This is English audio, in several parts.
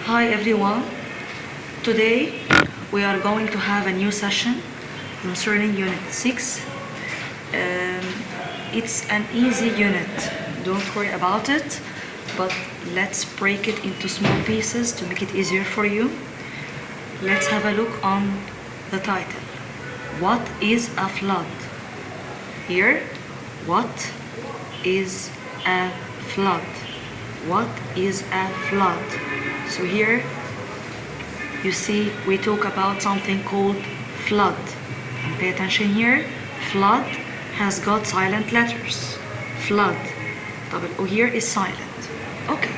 Hi everyone. Today we are going to have a new session concerning Unit 6. It's an easy unit, don't worry about it, but let's break it into small pieces to make it easier for you. Let's have a look on the title. What is a flood? Here, what is a flood? What is a flood? So here you see we talk about something called flood. And pay attention here. Flood has got silent letters. Flood. Double O here is silent. Okay.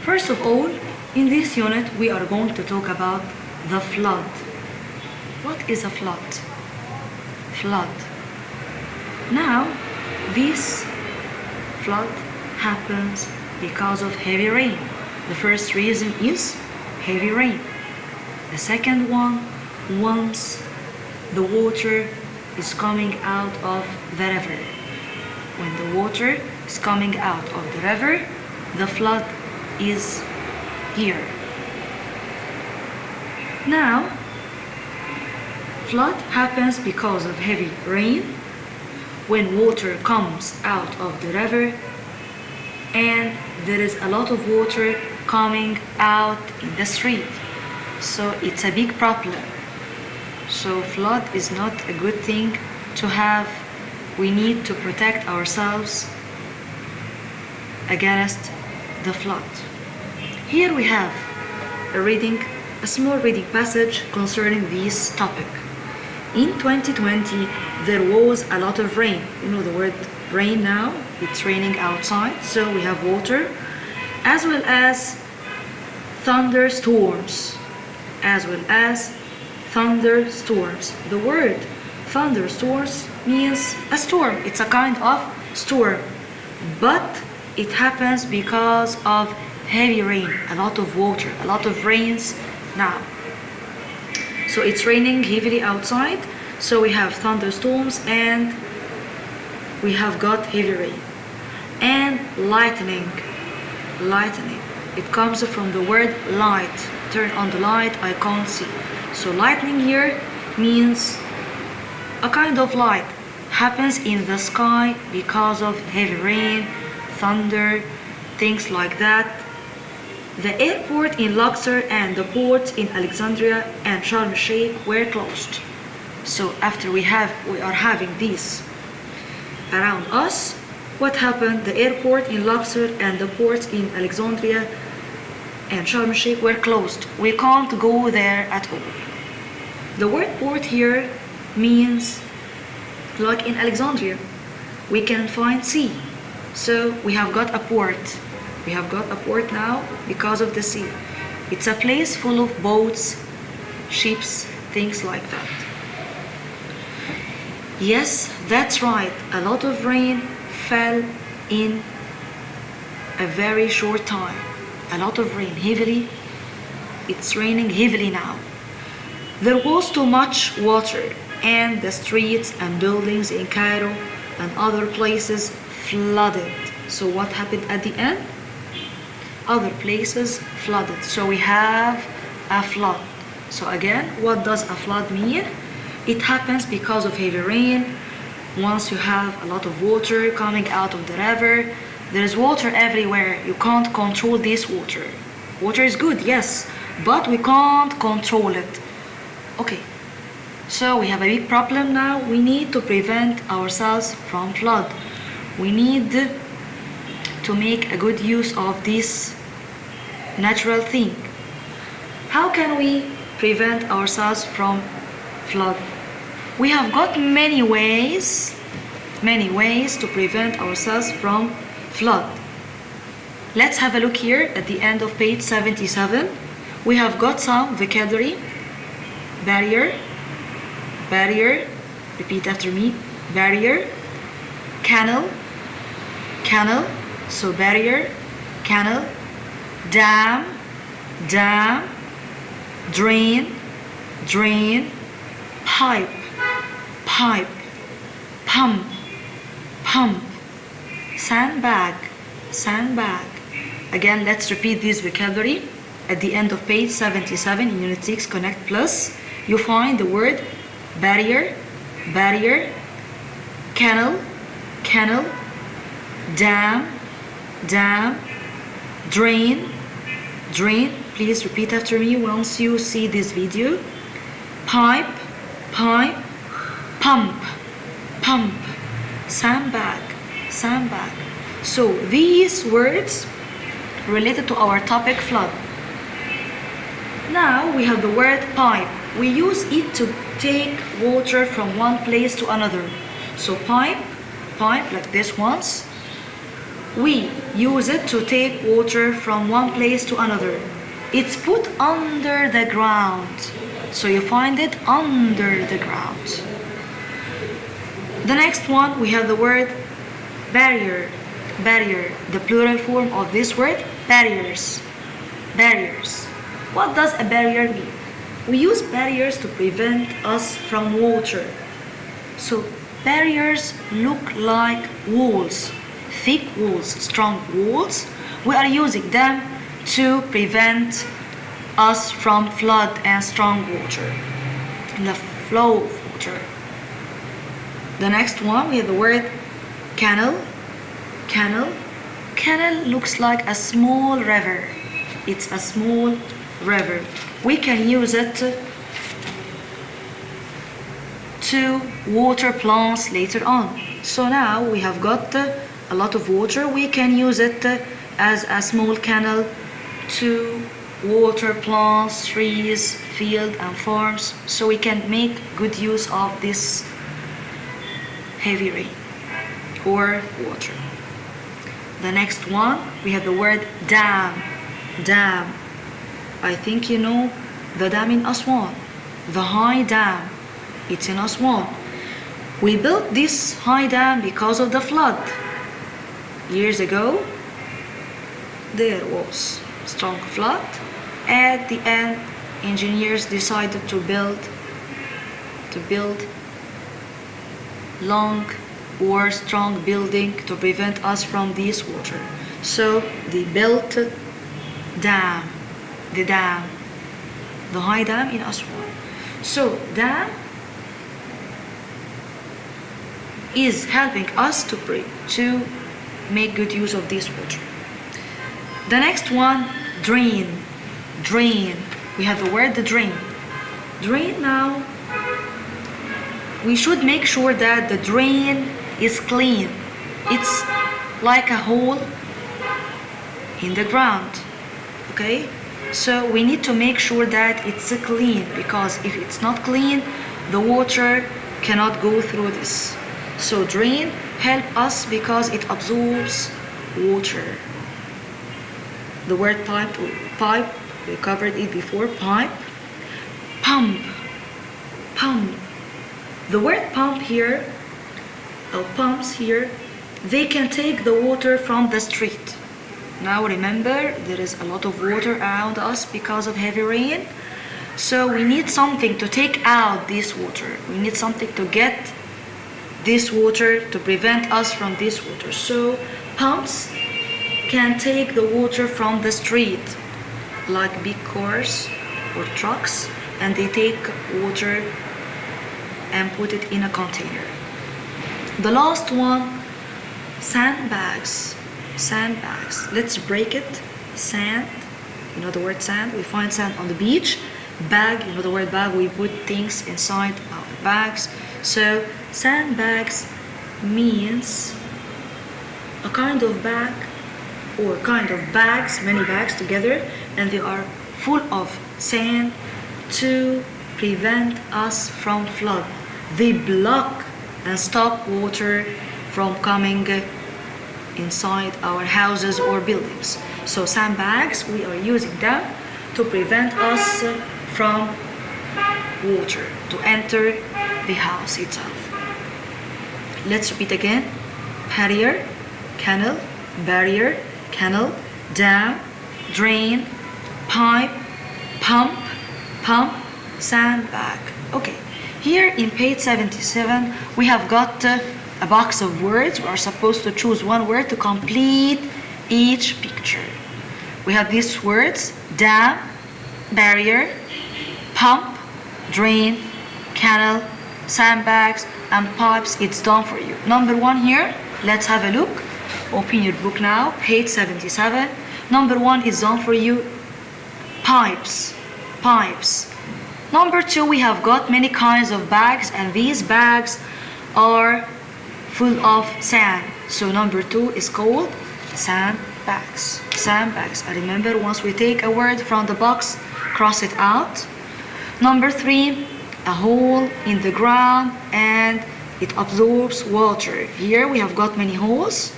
First of all, in this unit we are going to talk about the flood. What is a flood? Flood. Now, this flood happens because of heavy rain. The first reason is heavy rain. The second one, once the water is coming out of the river. When the water is coming out of the river, the flood is here. Now, flood happens because of heavy rain, when water comes out of the river and there is a lot of water coming out in the street. So it's a big problem. So flood is not a good thing to have. We need to protect ourselves against the flood. Here we have a small reading passage concerning this topic. In 2020, there was a lot of rain. You know the word rain now? It's raining outside, so we have water, as well as thunderstorms. The word thunderstorms means a storm. It's a kind of storm, but it happens because of heavy rain, a lot of water, a lot of rains now. So it's raining heavily outside, so we have thunderstorms and we have got heavy rain. And lightning. It comes from the word light. Turn on the light, I can't see. So lightning here means a kind of light. Happens in the sky because of heavy rain, thunder, things like that. The airport in Luxor and the ports in Alexandria and Sharm el-Sheikh were closed. So after we are having this around us, what happened? The airport in Luxor and the ports in Alexandria and Sharm el-Sheikh were closed. We can't go there at all. The word port here means, like in Alexandria, we can find sea. So we have got a port. We have got a port now because of the sea. It's a place full of boats, ships, things like that. Yes, that's right. A lot of rain fell in a very short time. A lot of rain, heavily. It's raining heavily now. There was too much water and the streets and buildings in Cairo and other places flooded. So what happened at the end? Other places flooded. So we have a flood. So again, what does a flood mean? It happens because of heavy rain. Once you have a lot of water coming out of the river, there is water everywhere. You can't control this water. Water is good, yes, but we can't control it. Okay, so we have a big problem now. We need to prevent ourselves from flood. We need to make a good use of this natural thing. How can we prevent ourselves from flood? We have got many ways to prevent ourselves from flood. Let's have a look here at the end of page 77. We have got some vocabulary. Barrier, repeat after me, barrier, canal, so barrier, canal, dam, drain, pipe, pump, sandbag. Again, let's repeat this vocabulary. at the end of page 77 in Unit 6, Connect Plus, you find the word barrier, barrier, canal, canal, dam, dam, drain, drain. Please repeat after me once you see this video. Pipe, pipe, pump, pump, sandbag, sandbag. So these words related to our topic flood. Now we have the word pipe. We use it to take water from one place to another. So pipe, pipe like this ones. We use it to take water from one place to another. It's put under the ground. So you find it under the ground. The next one, we have the word barrier. Barrier. The plural form of this word, barriers. Barriers. What does a barrier mean? We use barriers to prevent us from water. So barriers look like walls, thick walls, strong walls. We are using them to prevent us from flood and strong water, the flow of water. The next one, we have the word canal. Canal. Canal looks like a small river. It's a small river. We can use it to water plants later on. So now we have got a lot of water. We can use it as a small canal to water plants, trees, field and farms. So we can make good use of this heavy rain or water. The next one, we have the word dam. Dam. I think you know the dam in Aswan, the high dam. It's in Aswan. We built this high dam because of the flood. Years ago, there was strong flood. At the end, engineers decided to build long or strong building to prevent us from this water. So they built dam, the high dam in Aswan. So dam is helping us to make good use of this water. The next one, drain. Drain. We have the word the drain. Drain now. We should make sure that the drain is clean. It's like a hole in the ground. Okay? So we need to make sure that it's clean, because if it's not clean, the water cannot go through this. So drain help us because it absorbs water. The word pipe, we covered it before. Pipe. Pump. Pump. The word pump here, or pumps here, they can take the water from the street. Now remember, there is a lot of water around us because of heavy rain. So we need something to take out this water. We need something to get this water, to prevent us from this water. So pumps can take the water from the street, like big cars or trucks, and they take water and put it in a container. The last one, sandbags. Sandbags. Let's break it. Sand, you know the word sand, we find sand on the beach. Bag, you know the word bag, we put things inside our bags. So sandbags means a kind of bag or kind of bags, many bags together, and they are full of sand to prevent us from flood. They block and stop water from coming inside our houses or buildings. So sandbags, we are using them to prevent us from water to enter the house itself. Let's repeat again. Barrier, canal, barrier, canal, dam, drain, pipe, pump, pump, sandbag. Okay, here in page 77 we have got a box of words. We are supposed to choose one word to complete each picture. We have these words: dam, barrier, pump, drain, canal, sandbags, and pipes. It's done for you. Number 1 here, let's have a look. Open your book now, page 77. Number 1 is done for you. Pipes, pipes. Number 2, we have got many kinds of bags, and these bags are full of sand. So number 2 is called sandbags. Sandbags. And remember, once we take a word from the box, cross it out. Number 3, a hole in the ground and it absorbs water. Here we have got many holes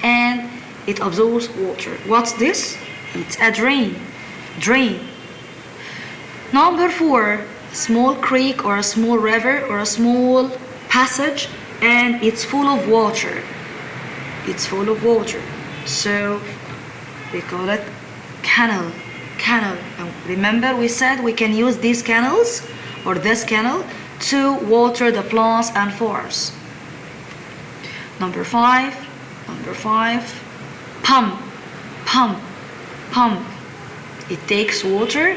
and it absorbs water. What's this? It's a drain. Drain. Number 4, a small creek or a small river or a small passage, and it's full of water. It's full of water. So we call it canal. Canal. And remember, we said we can use these canals or this canal to water the plants and farms. Number 5, pump, pump, pump. It takes water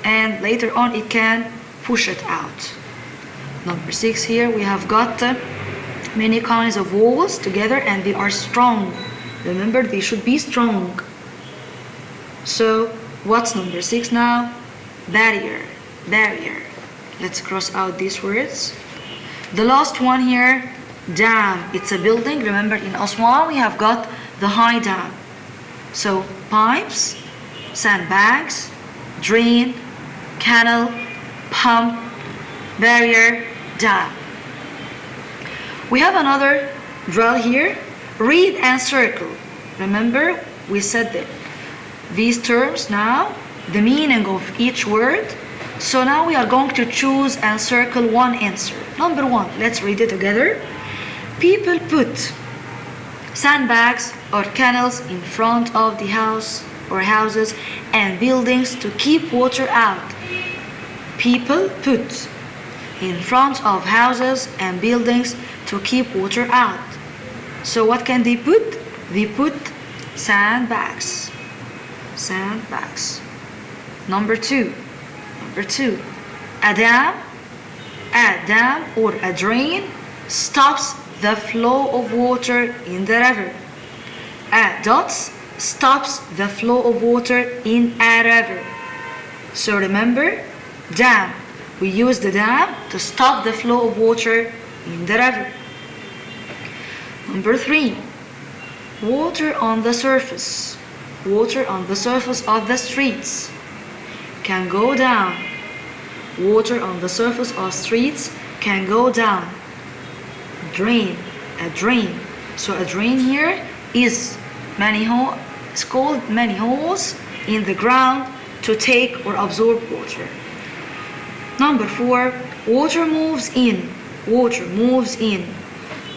and later on it can push it out. Number 6, here we have got many kinds of walls together and they are strong. Remember, they should be strong. So what's number 6 now? Barrier, barrier. Let's cross out these words. The last one here, dam. It's a building. Remember, in Aswan we have got the high dam. So pipes, sandbags, drain, canal, pump, barrier, dam. We have another drill here. Read and circle. Remember, we said that these terms now, the meaning of each word. So now we are going to choose and circle one answer. Number 1, let's read it together. People put sandbags or canals in front of the house or houses and buildings to keep water out. People put in front of houses and buildings to keep water out. So what can they put? They put sandbags. Sandbags. Number 2, a dam or a drain stops the flow of water in the river. A dot stops the flow of water in a river. So remember, dam. We use the dam to stop the flow of water in the river. Number 3, water on the surface. Water on the surface of the streets can go down. Water on the surface of streets can go down. Drain, a drain. So a drain here is it's called many holes in the ground to take or absorb water. Number 4, water moves in. Water moves in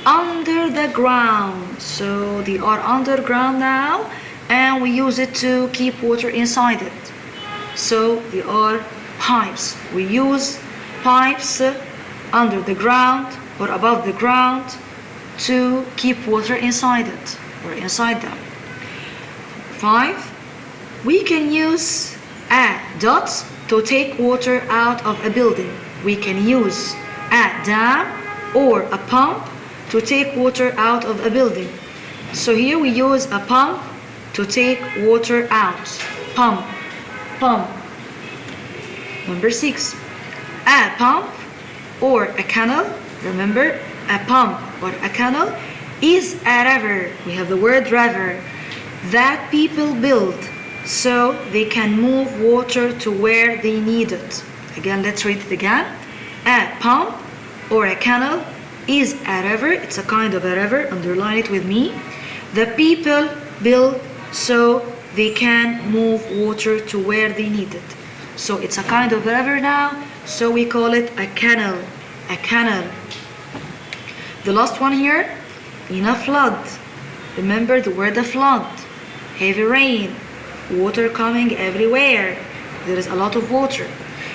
under the ground. So they are underground now and we use it to keep water inside it. So they are pipes. We use pipes under the ground or above the ground to keep water inside it or inside them. 5, we can use a dot to take water out of a building. We can use a dam or a pump to take water out of a building. So here we use a pump to take water out. Pump, pump. Number 6, a pump or a canal. Remember, a pump or a canal is a river. We have the word river that people build so they can move water to where they need it. Again, let's read it again. A pump or a canal is a river. It's a kind of a river. Underline it with me. The people build so they can move water to where they need it. So it's a kind of river now, so we call it a canal. A canal. The last one here, in a flood. Remember the word a flood. Heavy rain, water coming everywhere. There is a lot of water.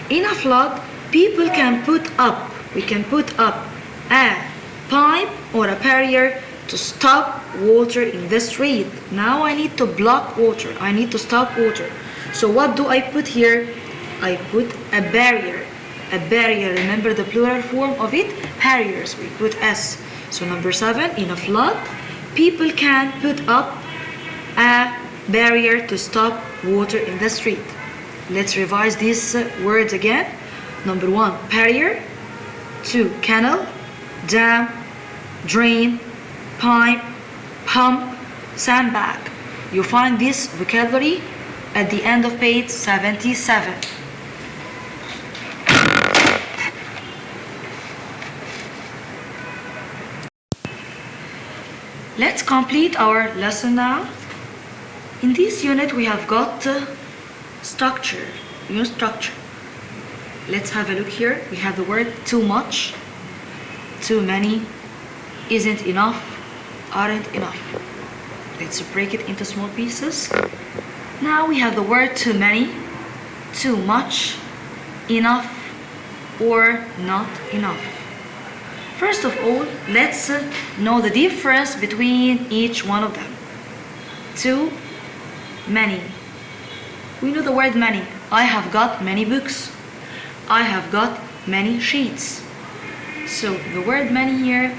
In a flood, people can put up, we can put up a pipe or a barrier to stop water in the street. Now I need to block water. I need to stop water. So what do I put here? I put a barrier. A barrier, remember the plural form of it? Barriers, we put S. So number 7, in a flood, people can put up a barrier to stop water in the street. Let's revise these words again. Number 1, barrier. 2, canal, dam, drain, pipe, pump, sandbag. You find this vocabulary at the end of page 77. Let's complete our lesson now. In this unit we have got structure, new structure. Let's have a look here. We have the word too much, too many, isn't enough, aren't enough. Let's break it into small pieces. Now we have the word too many, too much, enough, or not enough. First of all, let's know the difference between each one of them. Too many. We know the word many. I have got many books. I have got many sheets. So the word many here,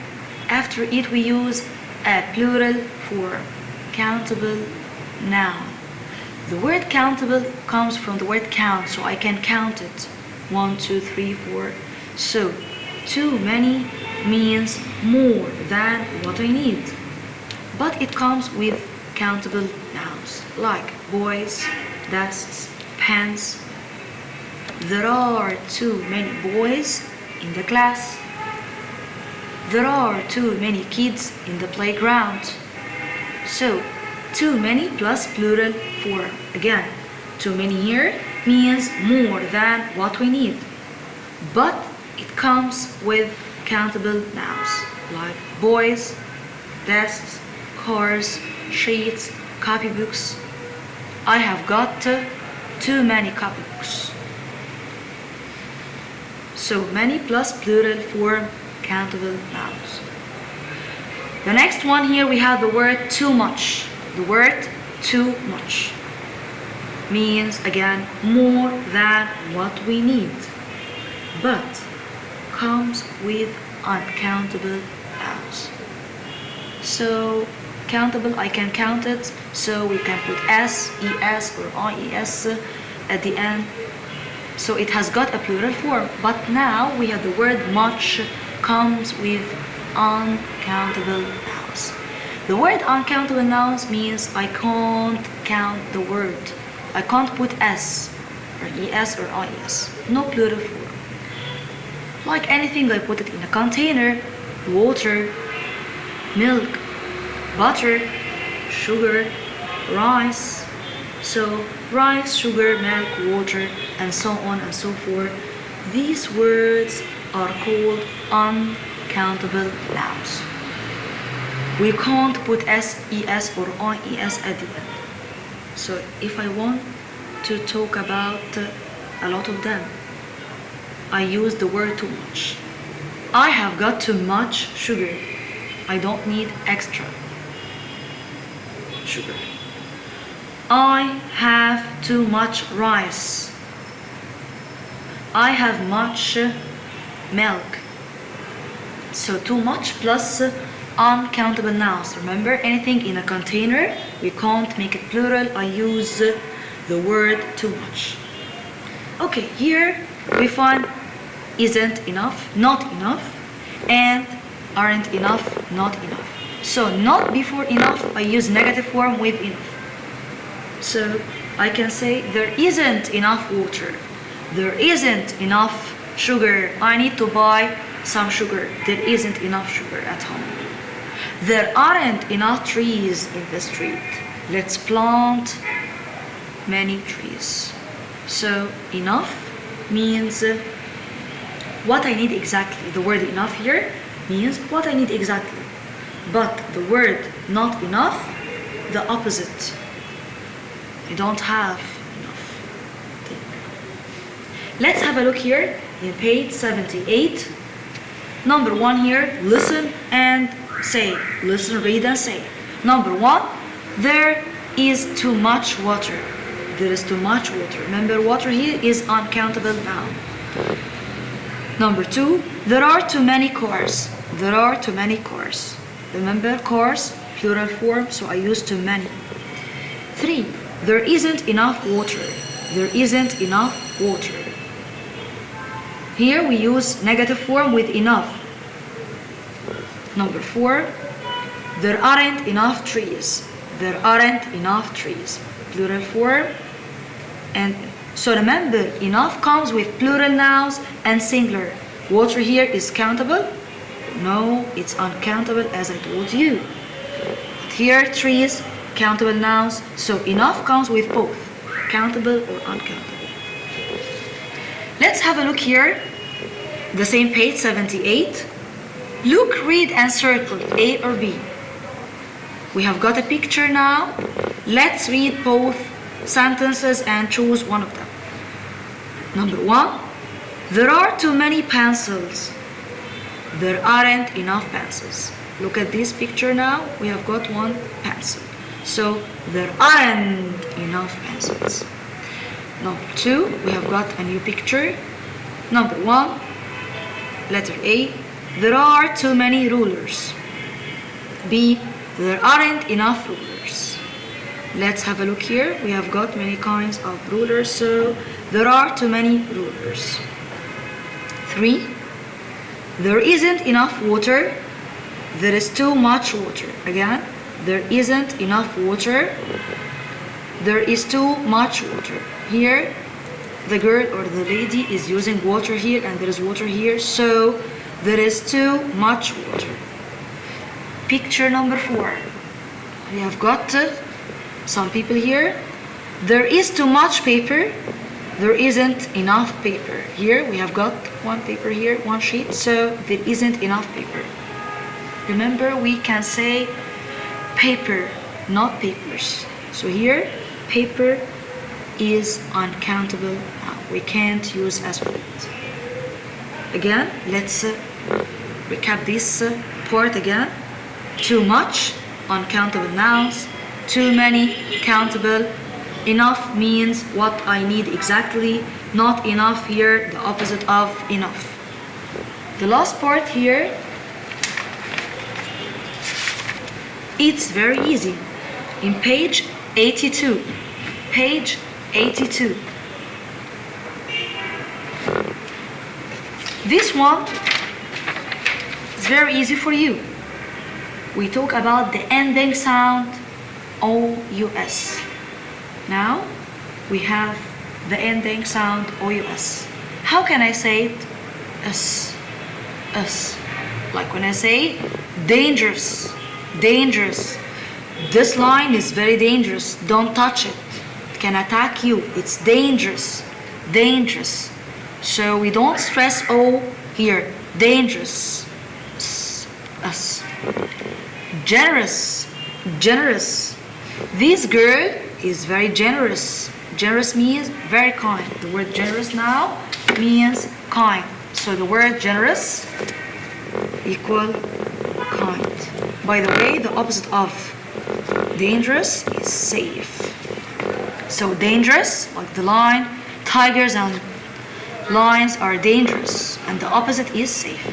after it we use a plural form, countable noun. The word countable comes from the word count, so I can count it. 1, 2, 3, 4. So too many means more than what I need. But it comes with countable nouns like boys, desks, pens. There are too many boys in the class. There are too many kids in the playground. So too many plus plural form. Again, too many here means more than what we need. But it comes with countable nouns like boys, desks, cars, sheets, copybooks. I have got too many copybooks. So many plus plural form, countable nouns. The next one here we have the word too much. The word too much means again more than what we need, but comes with uncountable nouns. So countable, I can count it, so we can put S, ES or IES at the end. So it has got a plural form, but now we have the word much comes with uncountable nouns. The word uncountable nouns means I can't count the word. I can't put S or ES or IES. No plural form. Like anything, I put it in a container: water, milk, butter, sugar, rice. So rice, sugar, milk, water, and so on and so forth. These words are called uncountable nouns. We can't put S, ES or IES at the end. So if I want to talk about a lot of them, I use the word too much. I have got too much sugar. I don't need extra sugar. I have too much rice. I have much milk. So too much plus uncountable nouns. Remember, anything in a container, we can't make it plural. I use the word too much. Okay, here we find isn't enough, not enough, and aren't enough, not enough. So not before enough, I use negative form with enough. So I can say there isn't enough water. There isn't enough sugar. I need to buy some sugar. There isn't enough sugar at home. There aren't enough trees in the street. Let's plant many trees. So enough means what I need exactly. The word enough here means what I need exactly. But the word not enough, the opposite. I don't have enough thing. Let's have a look here in page 78. Number 1 here, listen and Say, listen, read, and say. Number 1, there is too much water. There is too much water. Remember, water here is uncountable noun. Number 2, there are too many cars. There are too many cars. Remember, cars, plural form, so I use too many. 3, there isn't enough water. There isn't enough water. Here we use negative form with enough. Number 4, there aren't enough trees. There aren't enough trees. Plural form. And so remember, enough comes with plural nouns and singular. Water here is countable? No, it's uncountable as I told you. But here, trees, countable nouns. So enough comes with both, countable or uncountable. Let's have a look here. The same page, 78. Look, read, and circle A or B. We have got a picture now. Let's read both sentences and choose one of them. Number 1, there are too many pencils. There aren't enough pencils. Look at this picture now. We have got one pencil. So there aren't enough pencils. Number 2, we have got a new picture. Number 1, letter A, there are too many rulers. B, there aren't enough rulers. Let's have a look here. We have got many kinds of rulers, so there are too many rulers. 3, there isn't enough water. There is too much water. Again, there isn't enough water. There is too much water. Here, the girl or the lady is using water here and there is water here, so there is too much water. Picture number 4. We have got some people here. There is too much paper. There isn't enough paper. Here we have got one paper here, one sheet, so there isn't enough paper. Remember, we can say paper, not papers. So here, paper is uncountable now. We can't use as well. Again, let's recap this part again. Too much, uncountable nouns. Too many, countable. Enough means what I need exactly. Not enough here, the opposite of enough. The last part here, it's very easy. In page 82. Page 82. This one is very easy for you. We talk about the ending sound OUS. Now we have the ending sound OUS. How can I say it? S. Like when I say dangerous, dangerous. This line is very dangerous. Don't touch it. It can attack you. It's dangerous, dangerous. So we don't stress O here. Dangerous. S. Generous, generous. This girl is very generous. Generous means very kind. The word generous now means kind. So the word generous equal kind. By the way, the opposite of dangerous is safe. So dangerous, like the line, tigers and lions are dangerous, and the opposite is safe.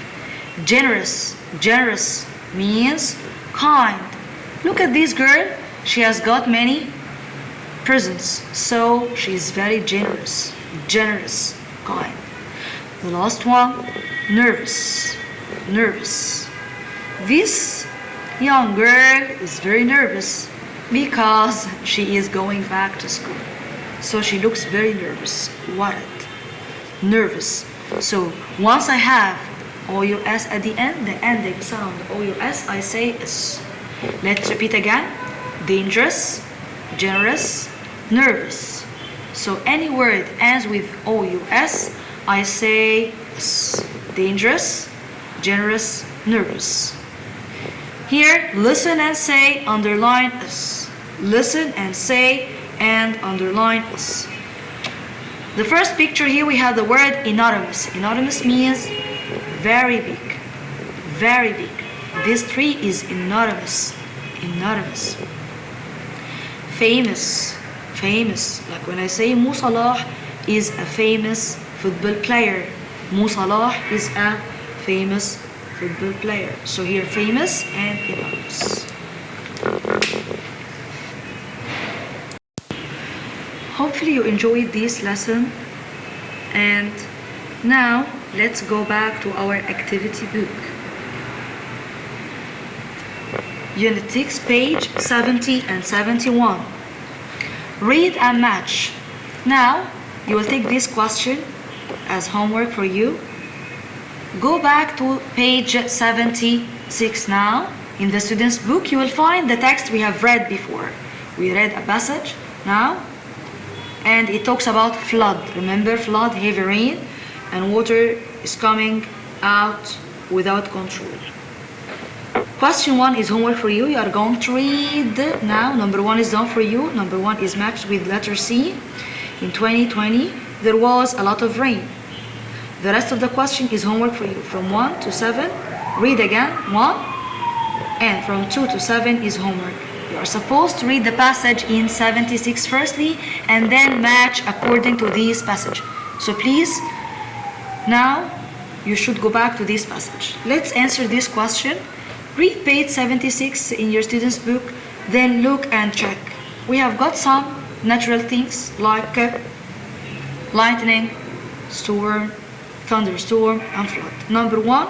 Generous, generous means kind. Look at this girl. She has got many presents, so she is very generous. Generous, kind. The last one, nervous. Nervous. This young girl is very nervous because she is going back to school. So she looks very nervous. Worried. Nervous. So once I have OUS at the end, the ending sound OUS, I say S. Let's repeat again. Dangerous, generous, nervous. So any word ends with OUS, I say S. Dangerous, generous, nervous. Here, listen and say, underline S. Listen and say and underline S. The first picture here we have the word enormous. Enormous means very big, very big, this tree is enormous. Enormous. Famous. Famous. Like when I say Mo Salah is a famous football player. Mo Salah is a famous football player. So here famous and enormous. Hopefully you enjoyed this lesson, and now let's go back to our activity book. Unit 6, page 70 and 71. Read and match. Now you will take this question as homework for you. Go back to page 76 now. In the student's book you will find the text we have read before. We read a passage now, and it talks about flood. Remember, flood, heavy rain, and water is coming out without control. Question 1 is homework for you. You are going to read now. Number 1 is done for you. Number 1 is matched with letter C. In 2020, there was a lot of rain. The rest of the question is homework for you. From 1 to 7, read again, 1. And from 2 to 7 is homework. You are supposed to read the passage in 76 firstly, and then match according to this passage. So please, now you should go back to this passage. Let's answer this question. Read page 76 in your student's book, then look and check. We have got some natural things like lightning, storm, thunderstorm, and flood. Number 1,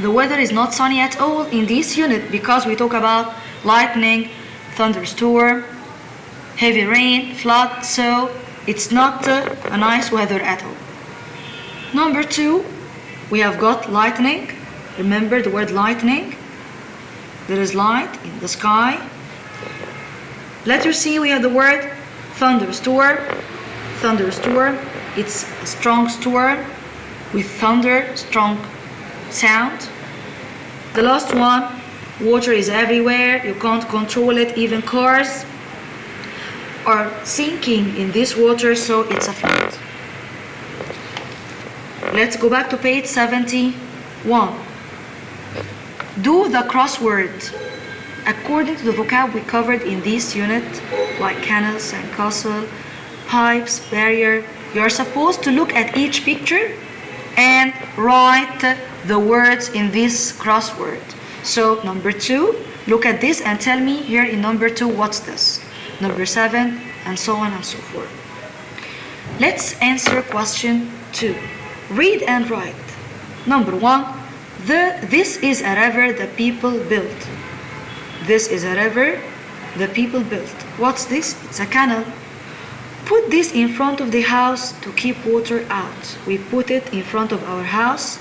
the weather is not sunny at all in this unit because we talk about lightning, thunderstorm, heavy rain, flood, so it's not a nice weather at all. Number 2, we have got lightning. Remember the word lightning. There is light in the sky. Letter C, we have the word thunderstorm. Thunderstorm, it's a strong storm with thunder, strong sound. The last one, water is everywhere. You can't control it. Even cars are sinking in this water, so it's a flood. Let's go back to page 71. Do the crossword according to the vocab we covered in this unit, like canals and castle, pipes, barrier. You are supposed to look at each picture and write the words in this crossword. So number 2, look at this and tell me here in number 2 what's this. Number 7, and so on and so forth. Let's answer question 2. Read and write. Number 1, this is a river the people built. This is a river the people built. What's this? It's a canal. Put this in front of the house to keep water out. We put it in front of our house,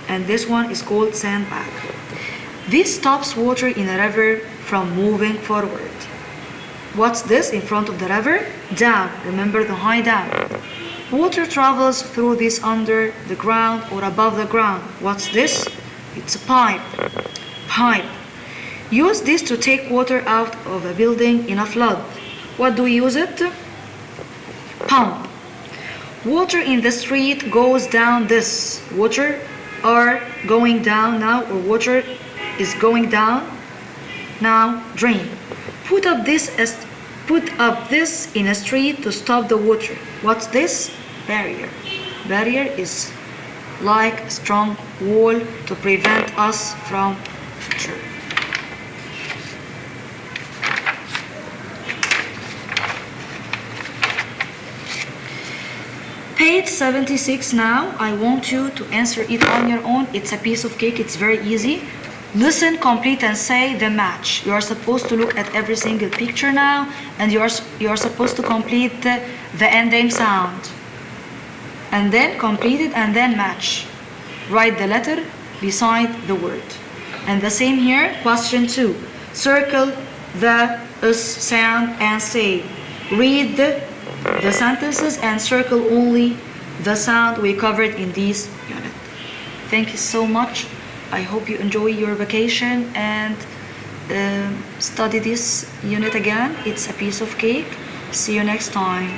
and this one is called sandbag. This stops water in a river from moving forward. What's this in front of the river? Dam. Remember the high dam. Water travels through this under the ground or above the ground. What's this? It's a pipe. Pipe. Use this to take water out of a building in a flood. What do we use it? Pump. Water in the street goes down this. Water are going down now, or water is going down now. Drain. Put up this in a street to stop the water. What's this? Barrier. Barrier is like a strong wall to prevent us from water. Page 76 now. I want you to answer it on your own. It's a piece of cake. It's very easy. Listen, complete, and say the match. You are supposed to look at every single picture now, and you are supposed to complete the ending sound. And then complete it and then match. Write the letter beside the word. And the same here, question 2. Circle the us sound and say. Read the sentences and circle only the sound we covered in this unit. Thank you so much. I hope you enjoy your vacation and study this unit again. It's a piece of cake. See you next time.